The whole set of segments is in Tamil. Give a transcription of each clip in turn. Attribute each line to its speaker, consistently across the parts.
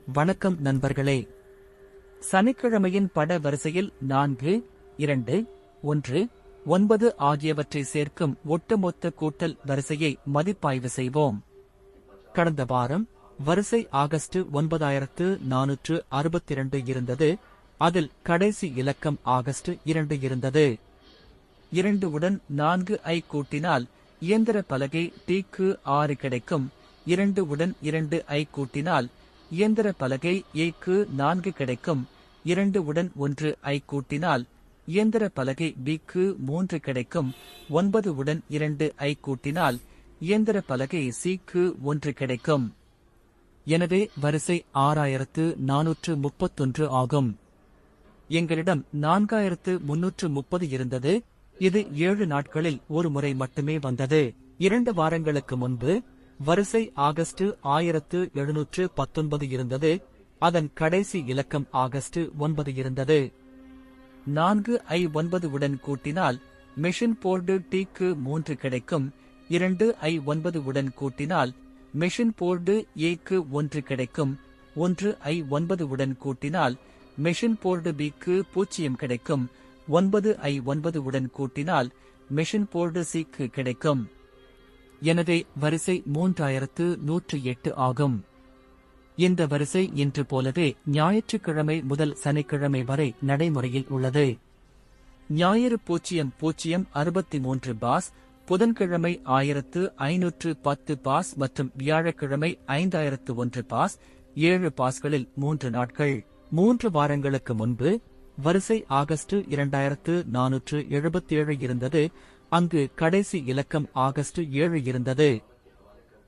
Speaker 1: வணக்கம் நண்பர்களே. சனிக்கிழமையின் பட வரிசையில் 4, 2, 1, 9 ஆகியவற்றை சேர்க்கும் ஒட்டுமொத்த கூட்டல் வரிசையை மதிப்பாய்வு செய்வோம். கடந்த வாரம் வரிசை ஆகஸ்ட் 9462 இருந்தது. அதில் கடைசி இலக்கம் ஆகஸ்ட் 2 இருந்தது. 2 உடன் 4 ஐ கூட்டினால் இயந்திர பலகை T-க்கு 6 கிடைக்கும். 2 உடன் 2 ஐ கூட்டினால் இயந்திர பலகை A-க்கு 4 கிடைக்கும். 2 உடன் 1 ஐ கூட்டினால் இயந்திர பலகை B-க்கு 3 கிடைக்கும். 9 உடன் 2 ஐ கூட்டினால் இயந்திர பலகை C-க்கு 1 கிடைக்கும். எனவே வரிசை 6431 ஆகும். எங்களிடம் 4330 இருந்தது. இது 7 நாட்களில் ஒரு முறை மட்டுமே வந்தது. 2 வாரங்களுக்கு முன்பு வரிசை ஆகஸ்ட் 1719 இருந்தது. அதன் கடைசி இலக்கம் ஆகஸ்ட் 9 இருந்தது. 4 ஐ 9 உடன் கூட்டினால் மெஷின் போர்டு T-க்கு 3 கிடைக்கும். 2 ஐ 9 உடன் கூட்டினால் மெஷின் போர்டு A-க்கு 1 கிடைக்கும். 1 ஐ 9 உடன் கூட்டினால் மெஷின் போர்டு B-க்கு 0 கிடைக்கும். 9 ஐ 9 உடன் கூட்டினால் மெஷின் போர்டு C-க்கு கிடைக்கும். எனவே வரிசை 3108 ஆகும். இந்த வரிசை இன்று போலவே ஞாயிற்றுக்கிழமை முதல் சனிக்கிழமை வரை நடைமுறையில் உள்ளது. ஞாயிறு 0063 பாஸ், புதன்கிழமை 1510 பாஸ் மற்றும் வியாழக்கிழமை 5001 பாஸ். 7 பாஸ்களில் 3 நாட்கள். 3 வாரங்களுக்கு முன்பு வரிசை ஆகஸ்ட் 2477 இருந்தது. அங்கு கடைசி இலக்கம் ஆகஸ்ட் 7 இருந்தது.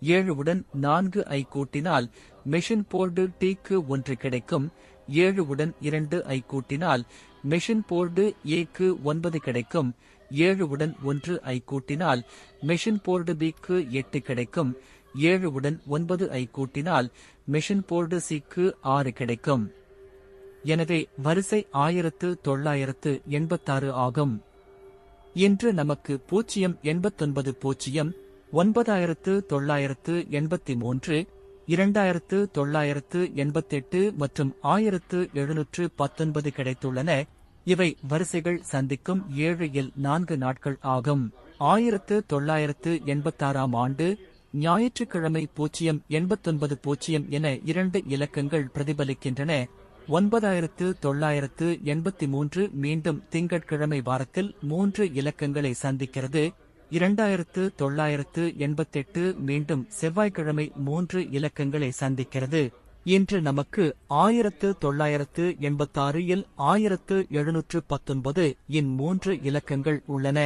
Speaker 1: 7 உடன் 4 ஐ கூட்டினால் மெஷின் போர்டு T-க்கு 1 கிடைக்கும். 7 உடன் 2 ஐ கூட்டினால் மெஷின் போர்டு A-க்கு 9 கிடைக்கும். 7 உடன் 1 ஐ கூட்டினால் மெஷின் போர்டு B-க்கு 8 கிடைக்கும். 7 உடன் 9 ஐ கூட்டினால் மெஷின் போர்டு C-க்கு 6 கிடைக்கும். எனவே வரிசை 1986 ஆகும். இன்று நமக்கு 089, 9983, 2988 மற்றும் 1719 கிடைத்துள்ளன. இவை வரிசைகள் சந்திக்கும் 7 இல் 4 நாட்கள் ஆகும். 1986 ஆண்டு ஞாயிற்றுக்கிழமை 089 என 2 இலக்கங்கள் பிரதிபலிக்கின்றன. 9983 மீண்டும் திங்கட்கிழமை வாரத்தில் 3 இலக்கங்களை சந்திக்கிறது. 2988 மீண்டும் செவ்வாய்க்கிழமை 3 இலக்கங்களை சந்திக்கிறது. இன்று நமக்கு 1986 இல் 1719 இன் 3 இலக்கங்கள் உள்ளன.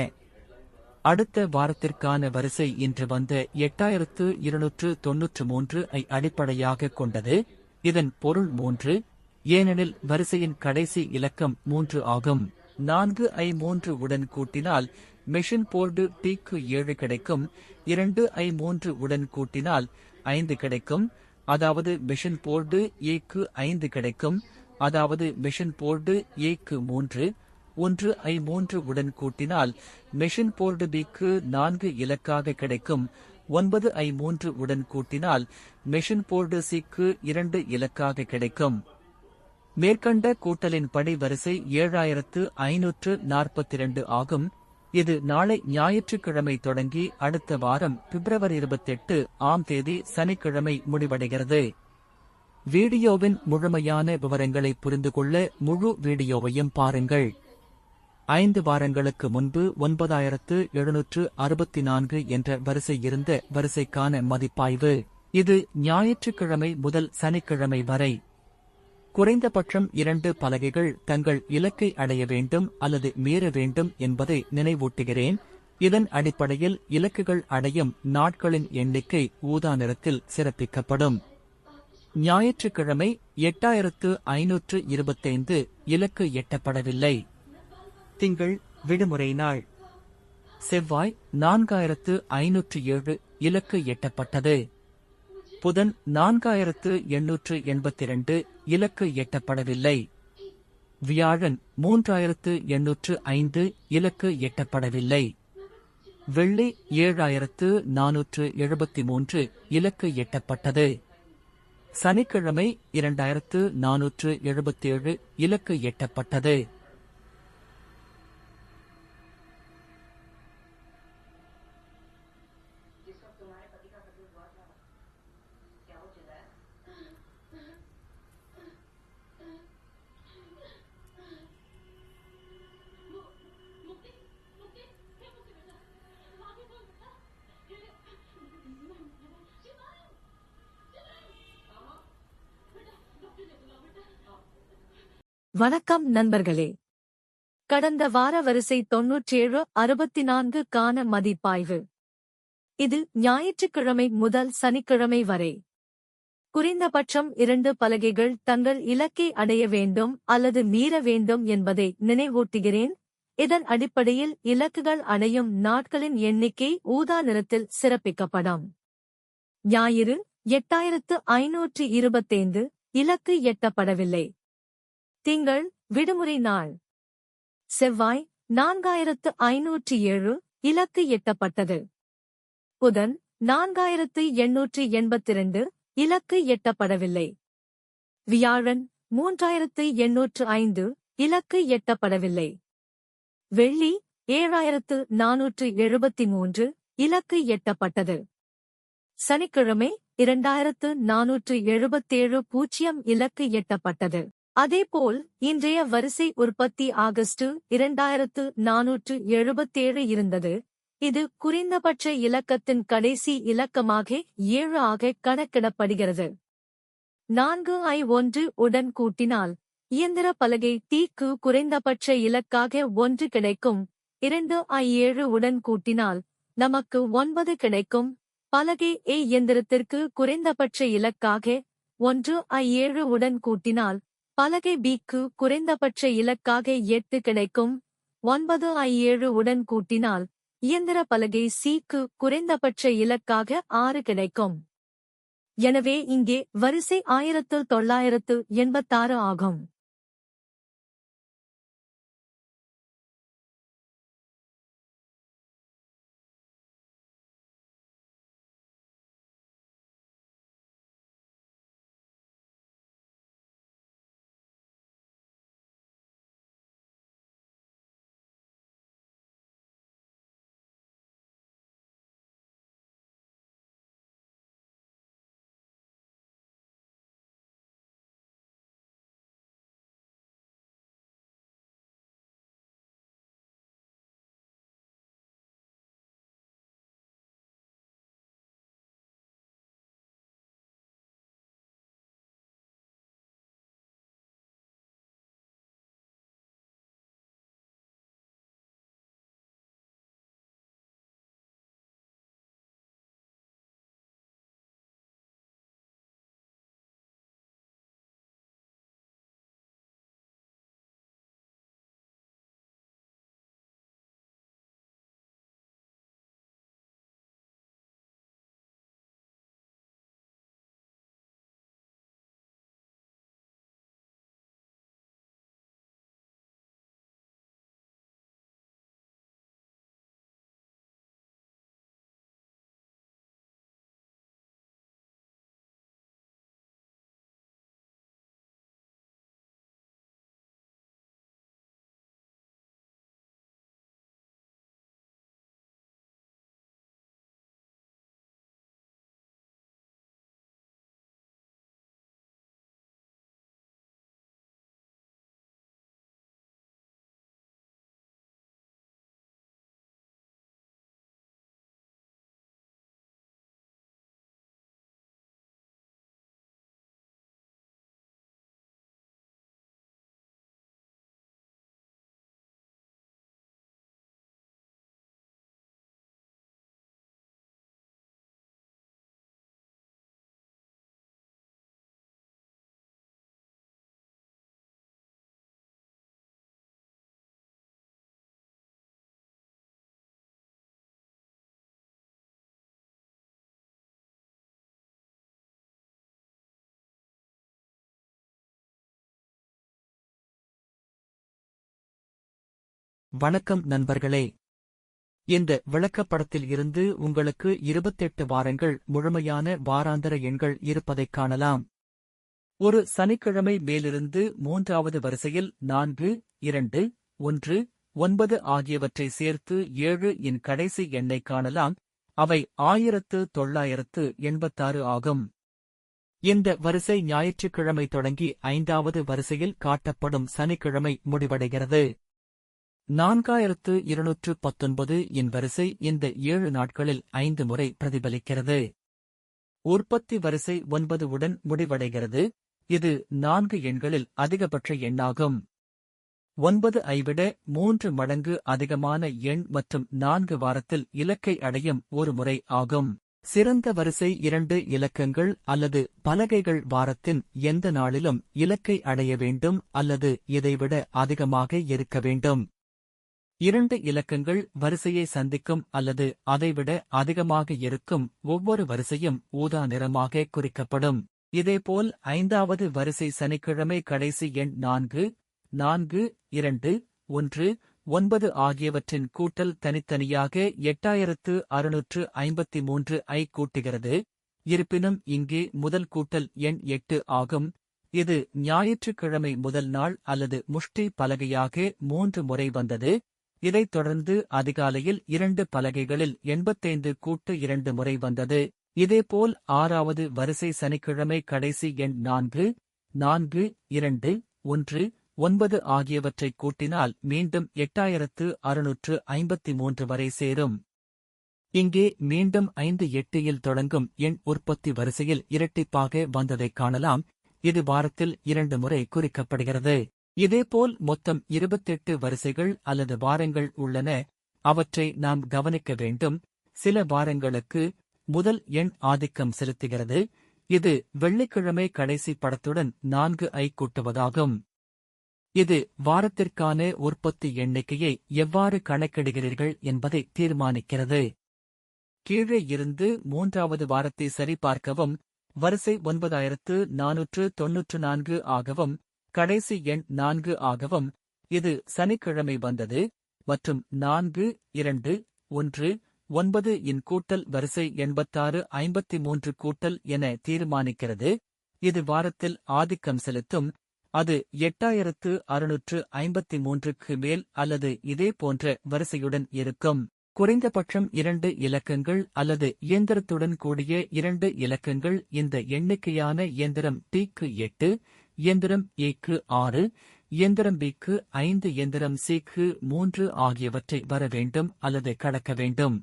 Speaker 1: அடுத்த வாரத்திற்கான வரிசை இன்று வந்த 8293 ஐ அடிப்படையாக கொண்டது. இதன் பொருள் 3, ஏனெனில் வரிசையின் கடைசி இலக்கம் 3 ஆகும். 4 ஐ 3 உடன் கூட்டினால் மெஷின் போர்டு T-க்கு 7 கிடைக்கும். 2 ஐ 3 உடன் கூட்டினால் 5 கிடைக்கும். அதாவது மெஷின் போர்டு A-க்கு 5 கிடைக்கும். அதாவது மெஷின் போர்டு A-க்கு 3. 1 ஐ 3 உடன் கூட்டினால் மெஷின் போர்டு B-க்கு 4 இலக்காக கிடைக்கும். 9 ஐ 3 உடன் கூட்டினால் மெஷின் போர்டு C-க்கு 2 இலக்காக கிடைக்கும். மேற்கண்ட கூட்டலின் படி வரிசை 7542 ஆகும். இது நாளை ஞாயிற்றுக்கிழமை தொடங்கி அடுத்த வாரம் பிப்ரவரி 28 ஆம் தேதி சனிக்கிழமை முடிவடைகிறது. வீடியோவின் முழுமையான விவரங்களை புரிந்து கொள்ள முழு வீடியோவையும் பாருங்கள். 5 வாரங்களுக்கு முன்பு 9764 என்ற வரிசை இருந்த வரிசைக்கான மதிப்பாய்வு. இது ஞாயிற்றுக்கிழமை முதல் சனிக்கிழமை வரை. குறைந்தபட்சம் 2 பலகைகள் தங்கள் இலக்கை அடைய வேண்டும் அல்லது மீற வேண்டும் என்பதை நினைவூட்டுகிறேன். இதன் அடிப்படையில் இலக்குகள் அடையும் நாட்களின் எண்ணிக்கை ஊதா நிறத்தில் சிறப்பிக்கப்படும். ஞாயிற்றுக்கிழமை 8525 இலக்கு எட்டப்படவில்லை. திங்கள் விடுமுறை நாள். செவ்வாய் 4507 இலக்கு எட்டப்பட்டது. புதன் 4882 இலக்கு எட்டப்படவில்லை. வியாழன் 3805 இலக்கு எட்டப்படவில்லை. வெள்ளி 7473 இலக்கு எட்டப்பட்டது. சனிக்கிழமை 2477 இலக்கு எட்டப்பட்டது.
Speaker 2: வணக்கம் நண்பர்களே. கடந்த வார வரிசை 97-64 க்கான மதிப்பாய்வு. இது ஞாயிற்றுக்கிழமை முதல் சனிக்கிழமை வரை. குறைந்தபட்சம் 2 பலகைகள் தங்கள் இலக்கை அடைய வேண்டும் அல்லது மீற வேண்டும் என்பதை நினைவூட்டுகிறேன். இதன் அடிப்படையில் இலக்குகள் அடையும் நாட்களின் எண்ணிக்கை ஊதா நிறத்தில் சிறப்பிக்கப்படும். ஞாயிறு 8525 இலக்கு எட்டப்படவில்லை. திங்கள் விடுமுறை நாள். செவ்வாய் 4507 இலக்கு எட்டப்பட்டது. புதன் 4882 இலக்கு எட்டப்படவில்லை. வியாழன் 3805 இலக்கு எட்டப்படவில்லை. வெள்ளி 7473 இலக்கு எட்டப்பட்டது. சனிக்கிழமை 2477 இலக்கு எட்டப்பட்டது. அதேபோல் இன்றைய வரிசை உற்பத்தி ஆகஸ்ட் 2477 இருந்தது. இது குறைந்தபட்ச இலக்கத்தின் கடைசி இலக்கமாக 7 ஆக கணக்கிடப்படுகிறது. 4i1 உடன் கூட்டினால் இயந்திர பலகை T-க்கு குறைந்தபட்ச இலக்காக 1 கிடைக்கும். 2i7 உடன் கூட்டினால் நமக்கு 9 கிடைக்கும். பலகை A இயந்திரத்திற்கு குறைந்தபட்ச இலக்காக 1i7 உடன் கூட்டினால் பலகை B-க்கு குறைந்தபட்ச இலக்காக 8 கிடைக்கும். 9i7 உடன் கூட்டினால் இயந்திர பலகை C-க்கு குறைந்தபட்ச இலக்காக 6 கிடைக்கும். எனவே இங்கே வரிசை 1986 ஆகும்.
Speaker 1: வணக்கம் நண்பர்களே. இந்த விளக்கப்படத்தில் இருந்து உங்களுக்கு 28 வாரங்கள் முழுமையான வாராந்தர எண்கள் இருப்பதைக் காணலாம். ஒரு சனிக்கிழமை மேலிருந்து 3வது வரிசையில் 4, 2, 1, 9 ஆகியவற்றை சேர்த்து 7 இன் கடைசி எண்ணை காணலாம். அவை 1986 ஆகும். இந்த வரிசை ஞாயிற்றுக்கிழமை தொடங்கி 5வது வரிசையில் காட்டப்படும் சனிக்கிழமை முடிவடைகிறது. 4219 இன் வரிசை இந்த 7 நாட்களில் 5 முறை பிரதிபலிக்கிறது. உற்பத்தி வரிசை 9 உடன் முடிவடைகிறது. இது 4 எண்களில் அதிகபட்ச எண்ணாகும். 9 ஐ விட 3 மடங்கு அதிகமான எண் மற்றும் 4 வாரத்தில் இலக்கை அடையும் ஒரு முறை ஆகும். சிறந்த வரிசை 2 இலக்கங்கள் அல்லது பலகைகள் வாரத்தின் எந்த நாளிலும் இலக்கை அடைய வேண்டும் அல்லது இதைவிட அதிகமாக இருக்க வேண்டும். 2 இலக்கங்கள் வரிசையை சந்திக்கும் அல்லது அதைவிட அதிகமாக இருக்கும் ஒவ்வொரு வரிசையும் ஊதா நிறமாக குறிக்கப்படும். இதேபோல் 5வது வரிசை சனிக்கிழமை கடைசி எண் 4, 4, 2, 1, 9 ஆகியவற்றின் கூட்டல் தனித்தனியாக 8653 ஐ கூட்டுகிறது. இருப்பினும் இங்கே முதல் கூட்டல் எண் 8 ஆகும். இது ஞாயிற்றுக்கிழமை முதல் நாள் அல்லது முஷ்டி பலகையாக 3 முறை வந்தது. இதைத் தொடர்ந்து அதிகாலையில் 2 பலகைகளில் 85 கூட்டு 2 முறை வந்தது. இதேபோல் 6வது வரிசை சனிக்கிழமை கடைசி எண் 4, 4, 2, 1, 9 ஆகியவற்றைக் கூட்டினால் மீண்டும் 8653 வரை சேரும். இங்கே மீண்டும் 5, 8 இல் தொடங்கும் எண் உற்பத்தி வரிசையில் இரட்டிப்பாக வந்ததைக் காணலாம். இது வாரத்தில் 2 முறை குறிக்கப்படுகிறது. இதேபோல் மொத்தம் 28 வரிசைகள் அல்லது வாரங்கள் உள்ளன. அவற்றை நாம் கவனிக்க வேண்டும். சில வாரங்களுக்கு முதல் எண் ஆதிக்கம் செலுத்துகிறது. இது வெள்ளிக்கிழமை கடைசி படத்துடன் 4 ஐ கூட்டுவதாகும். இது வாரத்திற்கான உற்பத்தி எண்ணிக்கையை எவ்வாறு கணக்கிடுகிறீர்கள் என்பதை தீர்மானிக்கிறது. கீழே இருந்து 3வது வாரத்தை சரிபார்க்கவும். வரிசை 9494 ஆகவும் கடைசி எண் 4 ஆகவும் இது சனிக்கிழமை வந்தது மற்றும் 4, 2, 1, 9 இன் கூட்டல் வரிசை 8653 கூட்டல் என தீர்மானிக்கிறது. இது வாரத்தில் ஆதிக்கம் செலுத்தும். அது 8653க்கு மேல் அல்லது இதே போன்ற வரிசையுடன் இருக்கும். குறைந்தபட்சம் 2 இலக்கங்கள் அல்லது இயந்திரத்துடன் கூடிய 2 இலக்கங்கள். இந்த எண்ணிக்கையான இயந்திரம் T-க்கு 8, இயந்திரம் A-க்கு 6, இயந்திரம் B-க்கு 5, இயந்திரம் C-க்கு 3 ஆகியவற்றை வர வேண்டும் அல்லது கடக்க வேண்டும்.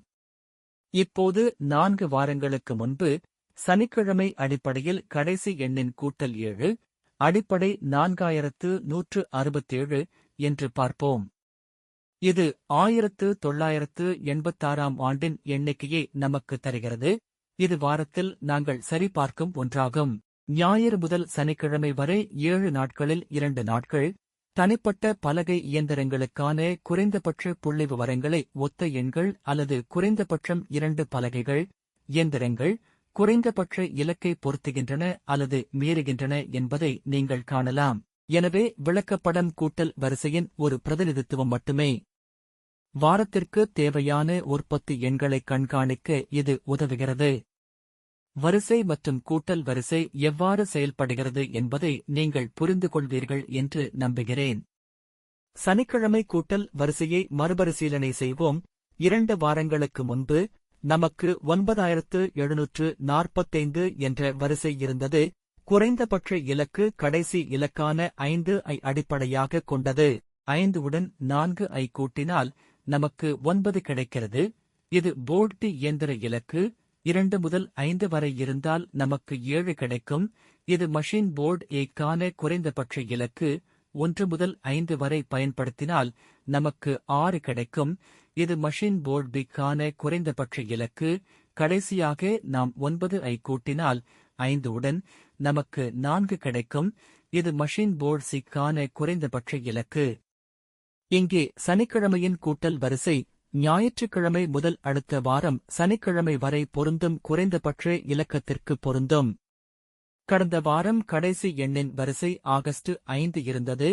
Speaker 1: இப்போது 4 வாரங்களுக்கு முன்பு சனிக்கிழமை அடிப்படையில் கடைசி எண்ணின் கூட்டல் 7, அடிப்படை 4167 என்று பார்ப்போம். இது 1986 ஆண்டின் எண்ணிக்கையை நமக்கு தருகிறது. இது வாரத்தில் நாங்கள் சரிபார்க்கும் ஒன்றாகும். ஞாயிறு முதல் சனிக்கிழமை வரை 7 நாட்களில் 2 நாட்கள். தனிப்பட்ட பலகை இயந்திரங்களுக்கான குறைந்தபட்ச புள்ளிவிவரங்களை ஒத்த எண்கள் அல்லது குறைந்தபட்சம் 2 பலகைகள் இயந்திரங்கள் குறைந்தபட்ச இலக்கை பொருத்துகின்றன அல்லது மீறுகின்றன என்பதை நீங்கள் காணலாம். எனவே விளக்கப்படம் கூட்டல் வரிசையின் ஒரு பிரதிநிதித்துவம் மட்டுமே. வாரத்திற்கு தேவையான உற்பத்தி எண்களை கண்காணிக்க இது உதவுகிறது. வரிசை மற்றும் கூட்டல் வரிசை எவ்வாறு செயல்படுகிறது என்பதை நீங்கள் புரிந்துகொள்வீர்கள் என்று நம்புகிறேன். சனிக்கிழமை கூட்டல் வரிசையை மறுபரிசீலனை செய்வோம். 2 வாரங்களுக்கு முன்பு நமக்கு 9745 என்ற வரிசை இருந்தது. குறைந்தபட்ச இலக்கு கடைசி இலக்கான 5 ஐ அடிப்படையாக கொண்டது. 5 உடன் 4 ஐ கூட்டினால் நமக்கு 9 கிடைக்கிறது. இது போர்டு இயந்திர இலக்கு. 2 முதல் 5 வரை இருந்தால் நமக்கு 7 கிடைக்கும். இது மஷின் போர்டு ஏக்கான குறைந்தபட்ச இலக்கு. 1 முதல் 5 வரை பயன்படுத்தினால் நமக்கு 6 கிடைக்கும். இது மஷின் போர்டு பிக்கான குறைந்தபட்ச இலக்கு. கடைசியாக நாம் 9 ஐ கூட்டினால் 5 உடன் நமக்கு 4 கிடைக்கும். இது மஷின் போர்டு சிக்கான குறைந்தபட்ச இலக்கு. இங்கே சனிக்கிழமையின் கூட்டல் வரிசை ஞாயிற்றுக்கிழமை முதல் அடுத்த வாரம் சனிக்கிழமை வரை பொருந்தும் குறைந்தபட்ச இலக்கத்திற்கு பொருந்தும். கடந்த வாரம் கடைசி எண்ணின் வரிசை ஆகஸ்ட் 5 இருந்தது.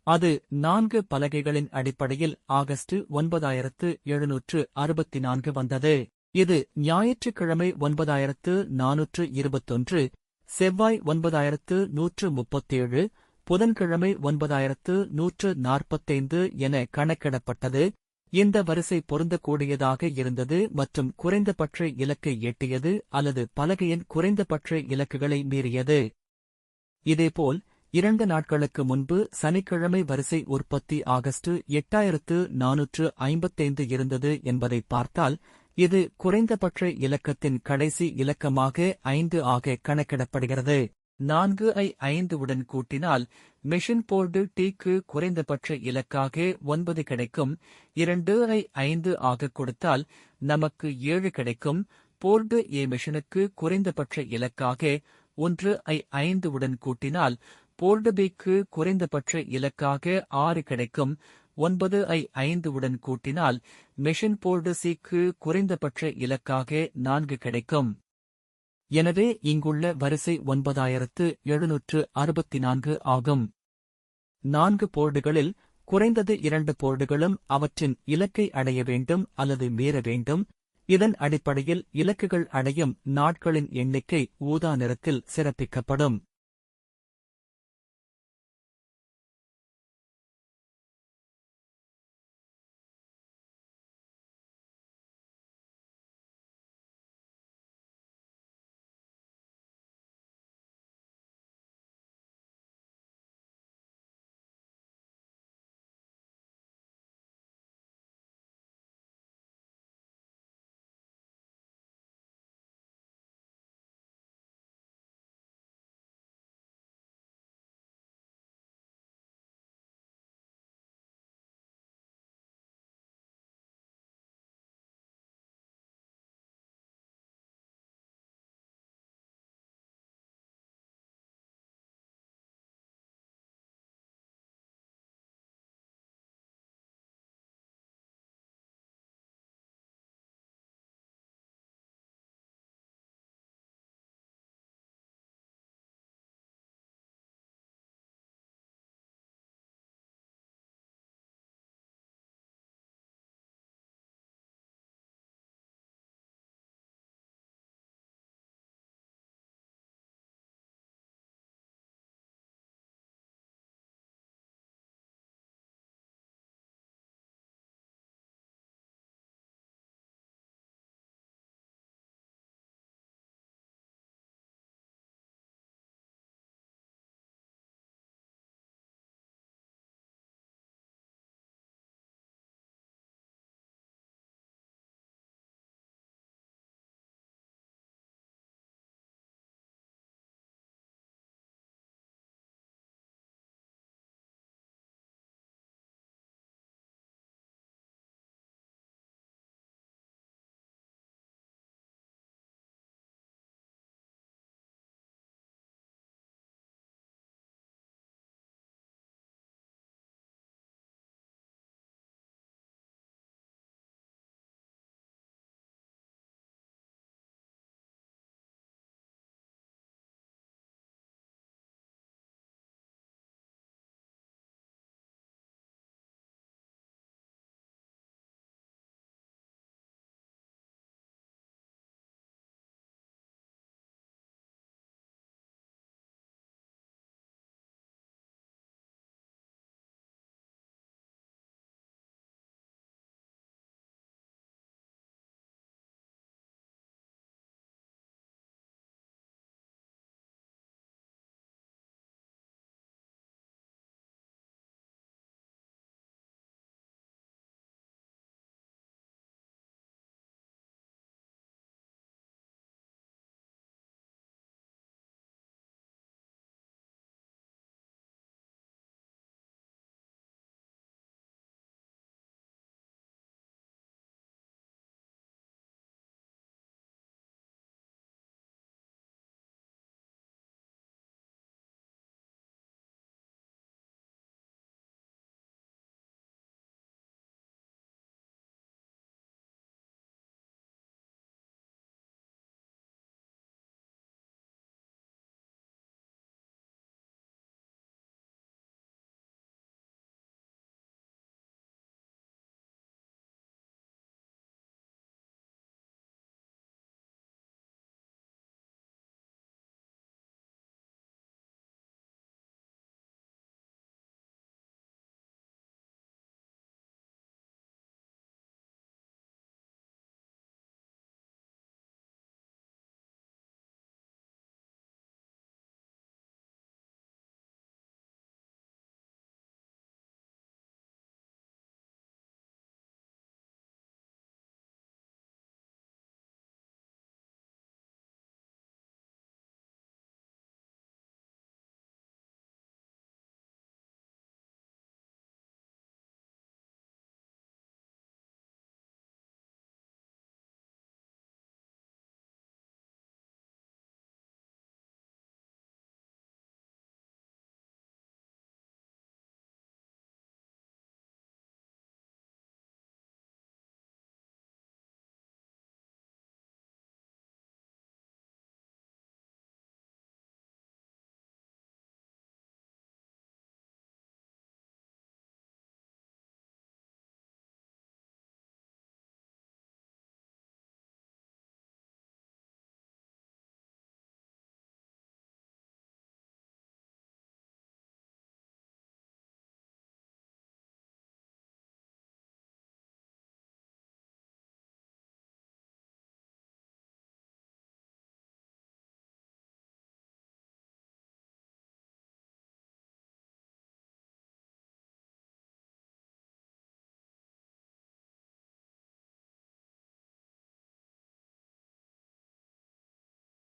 Speaker 1: அது 4 பலகைகளின் அடிப்படையில் ஆகஸ்ட் 9764 வந்தது. இது ஞாயிற்றுக்கிழமை 9421 செவ்வாய் 9137, புதன்கிழமை 9145 என கணக்கிடப்பட்டது. இந்த வரிசை பொருந்தக்கூடியதாக இருந்தது மற்றும் குறைந்தபட்ச இலக்கை எட்டியது அல்லது பலகையின் குறைந்தபட்ச இலக்குகளை மீறியது. இதேபோல் 2 நாட்களுக்கு முன்பு சனிக்கிழமை வரிசை உற்பத்தி ஆகஸ்ட் 8455 இருந்தது என்பதை பார்த்தால், இது குறைந்தபட்ச இலக்கத்தின் கடைசி இலக்கமாக 5 ஆக கணக்கிடப்படுகிறது. 4 ஐ 5 உடன் கூட்டினால் மெஷின் போர்டு T-க்கு குறைந்தபட்ச இலக்காக 9 கிடைக்கும். 2 ஐ 5 ஆக கொடுத்தால் நமக்கு 7 கிடைக்கும். போர்டு A மெஷினுக்கு குறைந்தபட்ச இலக்காக 1 ஐ 5 உடன் கூட்டினால் போர்டு B-க்கு குறைந்தபட்ச இலக்காக 6 கிடைக்கும். 9 ஐ 5 உடன் கூட்டினால் மெஷின் போர்டு C-க்கு குறைந்தபட்ச இலக்காக 4 கிடைக்கும். எனவே இங்குள்ள வரிசை 9764 ஆகும். 4 போர்டுகளில் குறைந்தது 2 போர்டுகளும் அவற்றின் இலக்கை அடைய வேண்டும் அல்லது மீற வேண்டும். இதன் அடிப்படையில் இலக்குகள் அடையும் நாட்களின் எண்ணிக்கை ஊதா நிறத்தில் சிறப்பிக்கப்படும்.